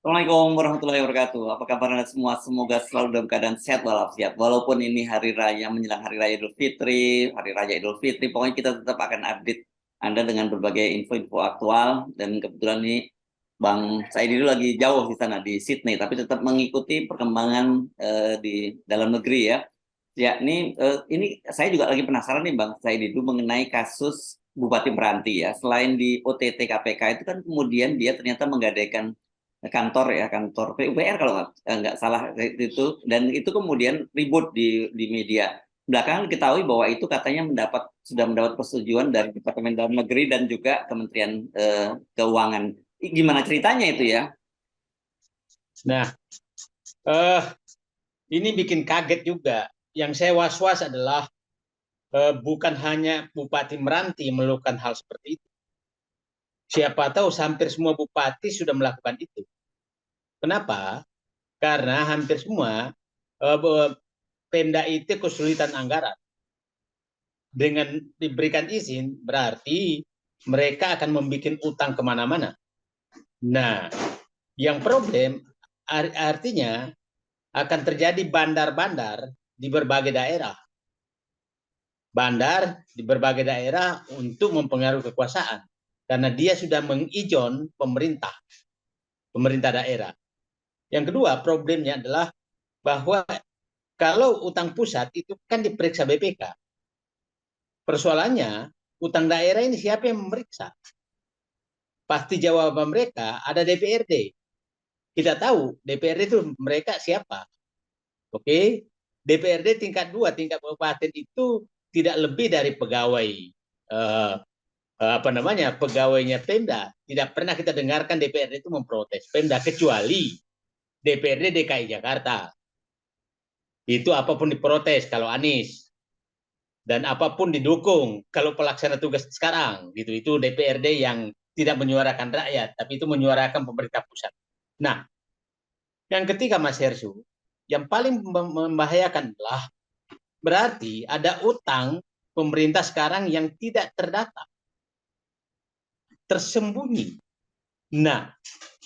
Assalamualaikum warahmatullahi wabarakatuh. Apa kabar Anda semua? Semoga selalu dalam keadaan sehat walafiat. Walaupun ini hari raya menjelang hari raya Idul Fitri, hari raya Idul Fitri, pokoknya kita tetap akan update Anda dengan berbagai info-info aktual. Dan kebetulan nih Bang Saidi dulu lagi jauh di sana di Sydney, tapi tetap mengikuti perkembangan di dalam negeri ya. Ya, ini saya juga lagi penasaran nih Bang Saidi dulu mengenai kasus Bupati Meranti ya. Selain di OTT KPK itu kan kemudian dia ternyata menggadaikan kantor PUPR kalau nggak salah itu, dan itu kemudian ribut di media. Belakangan diketahui bahwa itu katanya sudah mendapat persetujuan dari Departemen Dalam Negeri dan juga Kementerian Keuangan. Gimana ceritanya itu ya? Nah, ini bikin kaget juga. Yang saya was-was adalah bukan hanya Bupati Meranti melakukan hal seperti itu. Siapa tahu hampir semua bupati sudah melakukan itu. Kenapa? Karena hampir semua Pemda itu kesulitan anggaran. Dengan diberikan izin, berarti mereka akan membuat utang kemana-mana. Nah, yang problem artinya akan terjadi bandar-bandar di berbagai daerah. Bandar di berbagai daerah untuk mempengaruhi kekuasaan. Karena dia sudah mengijon pemerintah daerah. Yang kedua, problemnya adalah bahwa kalau utang pusat itu kan diperiksa BPK. Persoalannya, utang daerah ini siapa yang memeriksa? Pasti jawaban mereka ada DPRD. Kita tahu DPRD itu mereka siapa. Oke, DPRD tingkat 2, tingkat kabupaten itu tidak lebih dari pegawai pegawainya Pemda. Tidak pernah kita dengarkan DPRD itu memprotes Pemda kecuali DPRD DKI Jakarta. Itu apapun diprotes kalau Anies, dan apapun didukung kalau pelaksana tugas sekarang gitu. Itu DPRD yang tidak menyuarakan rakyat, tapi itu menyuarakan pemerintah pusat. Nah, yang ketiga Mas Hersu, yang paling membahayakan adalah berarti ada utang pemerintah sekarang yang tidak terdata, tersembunyi. Nah,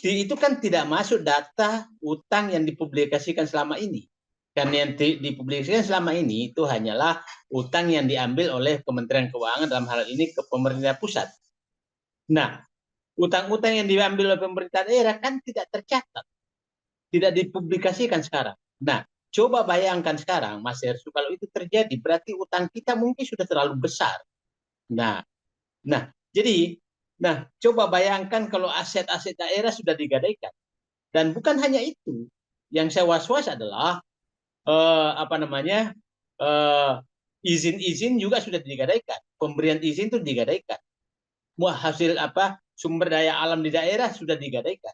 itu kan tidak masuk data utang yang dipublikasikan selama ini. Karena yang dipublikasikan selama ini itu hanyalah utang yang diambil oleh Kementerian Keuangan, dalam hal ini ke pemerintah pusat. Nah, utang-utang yang diambil oleh pemerintah daerah kan tidak tercatat, tidak dipublikasikan sekarang. Nah, coba bayangkan sekarang, Mas Hersu, kalau itu terjadi, berarti utang kita mungkin sudah terlalu besar. Nah, jadi, coba bayangkan kalau aset-aset daerah sudah digadaikan. Dan bukan hanya itu, yang saya was-was adalah izin-izin juga sudah digadaikan, pemberian izin itu digadaikan, hasil sumber daya alam di daerah sudah digadaikan.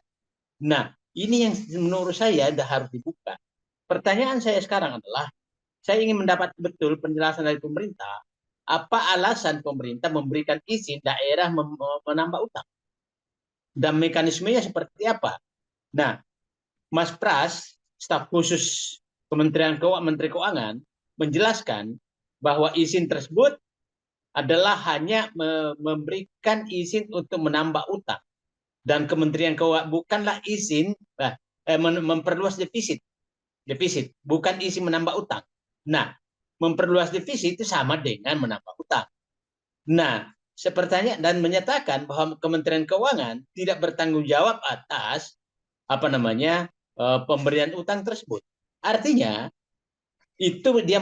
Nah, ini yang menurut saya harus dibuka. Pertanyaan saya sekarang adalah, saya ingin mendapat betul penjelasan dari pemerintah, apa alasan pemerintah memberikan izin daerah menambah utang dan mekanismenya seperti apa. Nah, Mas Pras, staf khusus Menteri Keuangan, menjelaskan bahwa izin tersebut adalah hanya memberikan izin untuk menambah utang, dan Kementerian Keuangan bukanlah izin memperluas defisit, bukan izin menambah utang. Nah, memperluas defisit itu sama dengan menambah utang. Nah, sepertinya dan menyatakan bahwa Kementerian Keuangan tidak bertanggung jawab atas pemberian utang tersebut. Artinya itu dia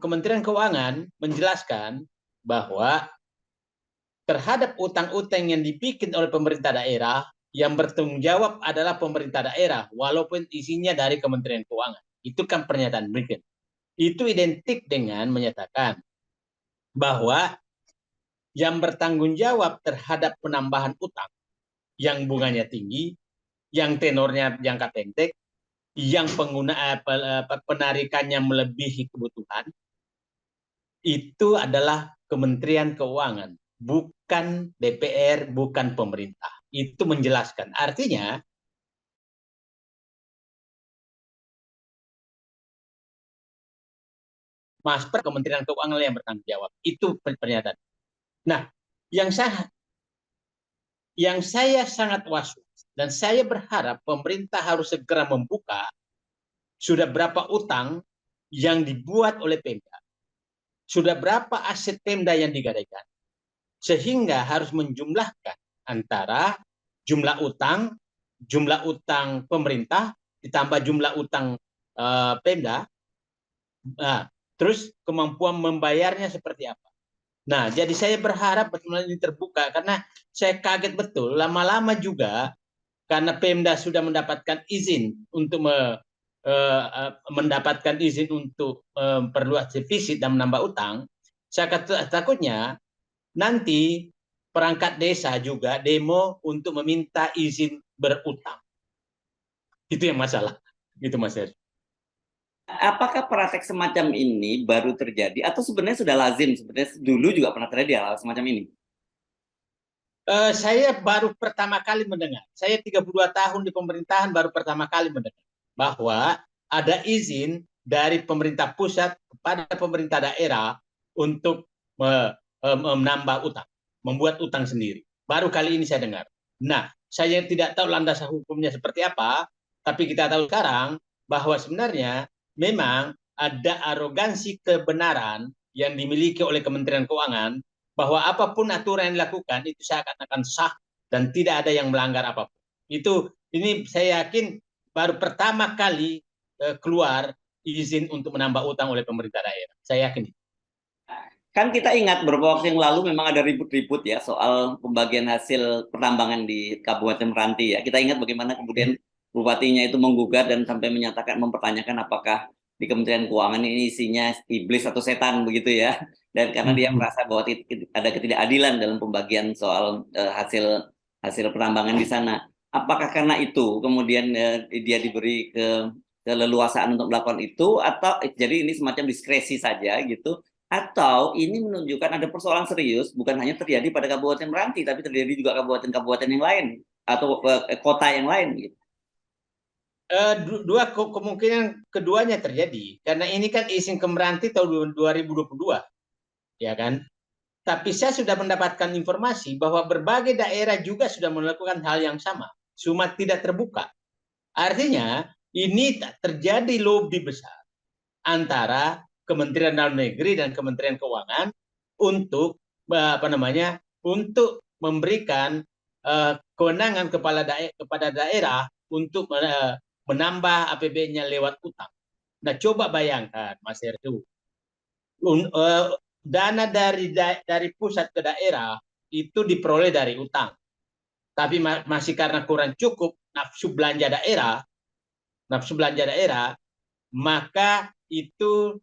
Kementerian Keuangan menjelaskan bahwa terhadap utang-utang yang dibikin oleh pemerintah daerah, yang bertanggung jawab adalah pemerintah daerah, walaupun isinya dari Kementerian Keuangan. Itu kan pernyataan berikut. Itu identik dengan menyatakan bahwa yang bertanggung jawab terhadap penambahan utang yang bunganya tinggi, yang tenornya jangka pendek, yang penarikannya melebihi kebutuhan, itu adalah Kementerian Keuangan, bukan DPR, bukan pemerintah. Itu menjelaskan. Artinya, Mas Kementerian Keuangan yang bertanggung jawab. Itu pernyataan. Nah, yang saya sangat was-was Dan saya berharap pemerintah harus segera membuka sudah berapa utang yang dibuat oleh Pemda, sudah berapa aset Pemda yang digadaikan, sehingga harus menjumlahkan antara jumlah utang pemerintah ditambah jumlah utang Pemda, terus kemampuan membayarnya seperti apa. Nah, jadi saya berharap betul ini terbuka karena saya kaget betul lama-lama juga karena Pemda sudah mendapatkan izin untuk mendapatkan izin untuk perluas defisit dan menambah utang. Saya takutnya nanti perangkat desa juga demo untuk meminta izin berutang. Itu yang masalah. Gitu Mas Heri. Apakah praktek semacam ini baru terjadi atau sebenarnya sudah lazim? Sebenarnya dulu juga pernah terjadi hal semacam ini. Saya baru pertama kali mendengar. Saya 32 tahun di pemerintahan baru pertama kali mendengar bahwa ada izin dari pemerintah pusat kepada pemerintah daerah untuk menambah utang, membuat utang sendiri. Baru kali ini saya dengar. Nah, saya tidak tahu landasan hukumnya seperti apa, tapi kita tahu sekarang bahwa sebenarnya memang ada arogansi kebenaran yang dimiliki oleh Kementerian Keuangan bahwa apapun aturan yang dilakukan itu seakan-akan sah dan tidak ada yang melanggar apapun. Ini saya yakin baru pertama kali keluar izin untuk menambah utang oleh pemerintah daerah. Saya yakin. Kan kita ingat beberapa waktu yang lalu memang ada ribut-ribut ya soal pembagian hasil penambangan di Kabupaten Meranti ya. Kita ingat bagaimana kemudian bupatinya itu menggugat dan sampai menyatakan mempertanyakan apakah di Kementerian Keuangan ini isinya iblis atau setan begitu ya. Dan karena dia merasa bahwa ada ketidakadilan dalam pembagian soal hasil penambangan di sana. Apakah karena itu kemudian dia diberi keleluasaan untuk melakukan itu atau jadi ini semacam diskresi saja gitu? Atau ini menunjukkan ada persoalan serius bukan hanya terjadi pada Kabupaten Meranti tapi terjadi juga kabupaten-kabupaten yang lain atau kota yang lain gitu. Dua kemungkinan keduanya terjadi karena ini kan izin ke Meranti tahun 2022 ya kan, tapi saya sudah mendapatkan informasi bahwa berbagai daerah juga sudah melakukan hal yang sama, cuma tidak terbuka. Artinya ini terjadi lobby besar antara Kementerian Dalam Negeri dan Kementerian Keuangan untuk untuk memberikan kewenangan kepada daerah untuk menambah APBN-nya lewat utang. Nah, coba bayangkan, Mas Herdu, dana dari pusat ke daerah itu diperoleh dari utang, tapi masih karena kurang cukup nafsu belanja daerah, maka itu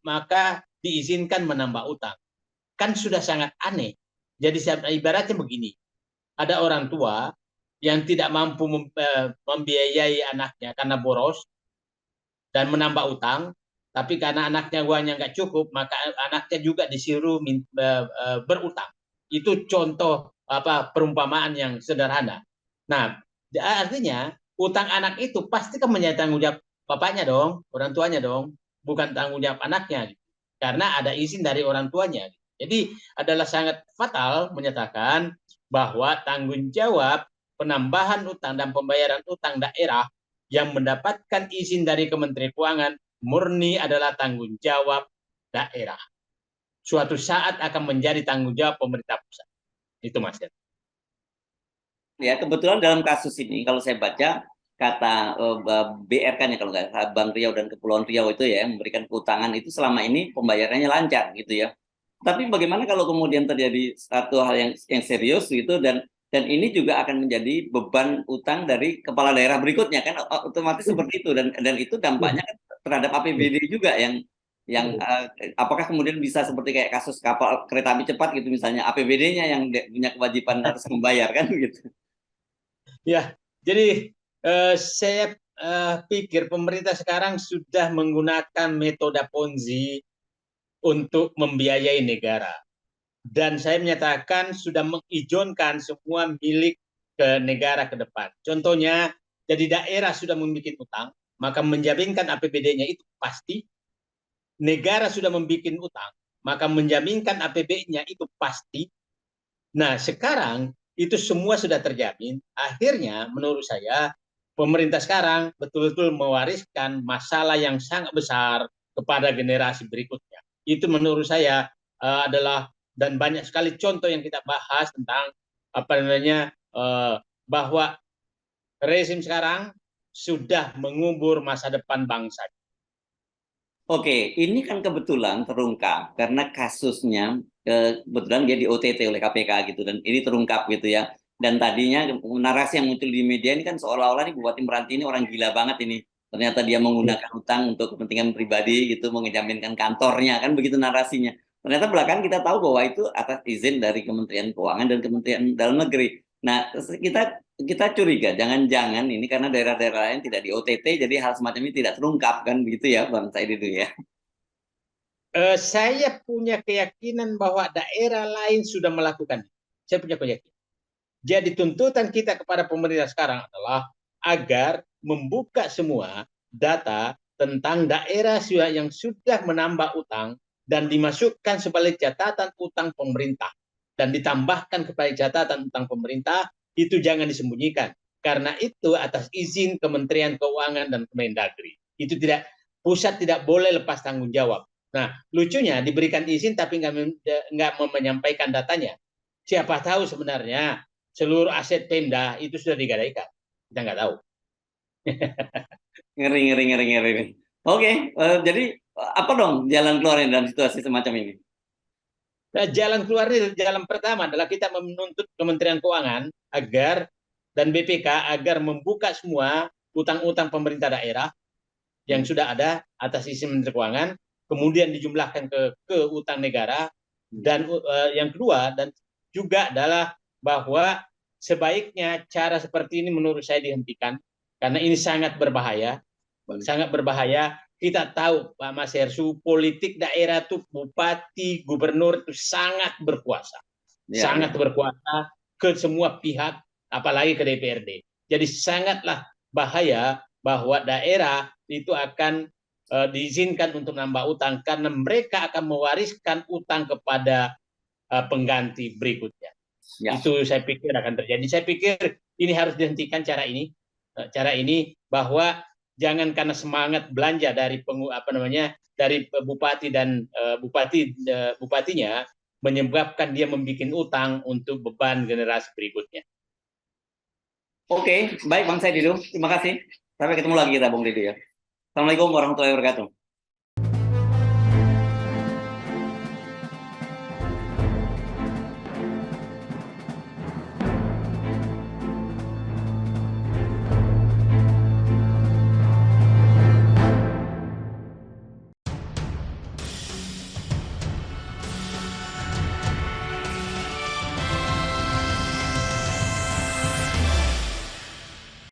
maka diizinkan menambah utang. Kan sudah sangat aneh. Jadi ibaratnya begini, ada orang tua yang tidak mampu membiayai anaknya karena boros dan menambah utang, tapi karena anaknya uangnya nggak cukup, maka anaknya juga disuruh berutang. Itu contoh perumpamaan yang sederhana. Nah, artinya utang anak itu pasti kan menjadi tanggung jawab bapaknya dong, orang tuanya dong, bukan tanggung jawab anaknya, karena ada izin dari orang tuanya. Jadi adalah sangat fatal menyatakan bahwa tanggung jawab penambahan utang dan pembayaran utang daerah yang mendapatkan izin dari Kementerian Keuangan murni adalah tanggung jawab daerah. Suatu saat akan menjadi tanggung jawab pemerintah pusat. Itu Mas. Ya, kebetulan dalam kasus ini kalau saya baca kata BR kan ya kalau nggak salah Bank Riau dan Kepulauan Riau itu ya yang memberikan keutangan itu selama ini pembayarannya lancar gitu ya. Tapi bagaimana kalau kemudian terjadi satu hal yang serius gitu dan ini juga akan menjadi beban utang dari kepala daerah berikutnya kan otomatis seperti itu dan itu dampaknya kan terhadap APBD juga yang apakah kemudian bisa seperti kayak kasus kapal kereta api cepat gitu misalnya APBD-nya yang punya kewajiban harus membayar kan gitu. Ya, jadi saya pikir pemerintah sekarang sudah menggunakan metode Ponzi untuk membiayai negara. Dan saya menyatakan sudah mengizinkan semua milik ke negara ke depan. Contohnya, jadi daerah sudah membuat utang, maka menjaminkan APBD-nya itu pasti. Negara sudah membuat utang, maka menjaminkan APBD-nya itu pasti. Nah, sekarang itu semua sudah terjamin. Akhirnya menurut saya pemerintah sekarang betul-betul mewariskan masalah yang sangat besar kepada generasi berikutnya. Itu menurut saya adalah, dan banyak sekali contoh yang kita bahas tentang apa namanya bahwa rezim sekarang sudah mengubur masa depan bangsa. Oke, ini kan kebetulan terungkap karena kasusnya kebetulan dia di OTT oleh KPK gitu dan ini terungkap gitu ya. Dan tadinya narasi yang muncul di media ini kan seolah-olah nih Bupati Meranti ini orang gila banget ini. Ternyata dia menggunakan utang untuk kepentingan pribadi gitu, mengejaminkan kantornya kan begitu narasinya. Ternyata belakangan kita tahu bahwa itu atas izin dari Kementerian Keuangan dan Kementerian Dalam Negeri. Nah, kita kita curiga jangan-jangan ini karena daerah-daerah lain tidak di OTT jadi hal semacam ini tidak terungkap kan begitu ya Bang Said itu ya. Saya punya keyakinan bahwa daerah lain sudah melakukan. Saya punya keyakinan. Jadi tuntutan kita kepada pemerintah sekarang adalah agar membuka semua data tentang daerah yang sudah menambah utang dan dimasukkan sebagai catatan utang pemerintah dan ditambahkan kepada catatan utang pemerintah, itu jangan disembunyikan karena itu atas izin Kementerian Keuangan dan Kemendagri. Itu tidak, pusat tidak boleh lepas tanggung jawab. Nah, lucunya diberikan izin tapi nggak menyampaikan datanya. Siapa tahu sebenarnya seluruh aset Pemda itu sudah digadaikan. Kita nggak tahu. Ngeri ngeri ngeri ngeri. Oke, jadi apa dong jalan keluarnya dalam situasi semacam ini? Nah, jalan keluarnya, jalan pertama adalah kita menuntut Kementerian Keuangan agar dan BPK agar membuka semua utang-utang pemerintah daerah yang sudah ada atas izin Menteri Keuangan, kemudian dijumlahkan ke utang negara, dan yang kedua dan juga adalah bahwa sebaiknya cara seperti ini menurut saya dihentikan karena ini sangat berbahaya, sangat berbahaya. Kita tahu Pak Mas Hersu, politik daerah itu bupati, gubernur itu sangat berkuasa, sangat berkuasa ke semua pihak, apalagi ke DPRD. Jadi sangatlah bahaya bahwa daerah itu akan diizinkan untuk nambah utang karena mereka akan mewariskan utang kepada pengganti berikutnya. Ya. Itu saya pikir akan terjadi. Saya pikir ini harus dihentikan cara ini bahwa jangan karena semangat belanja dari dari bupati dan bupatinya menyebabkan dia membuat utang untuk beban generasi berikutnya. Oke, baik Bang Said Didu. Terima kasih. Sampai ketemu lagi kita Bang Didu ya. Assalamualaikum warahmatullahi wabarakatuh.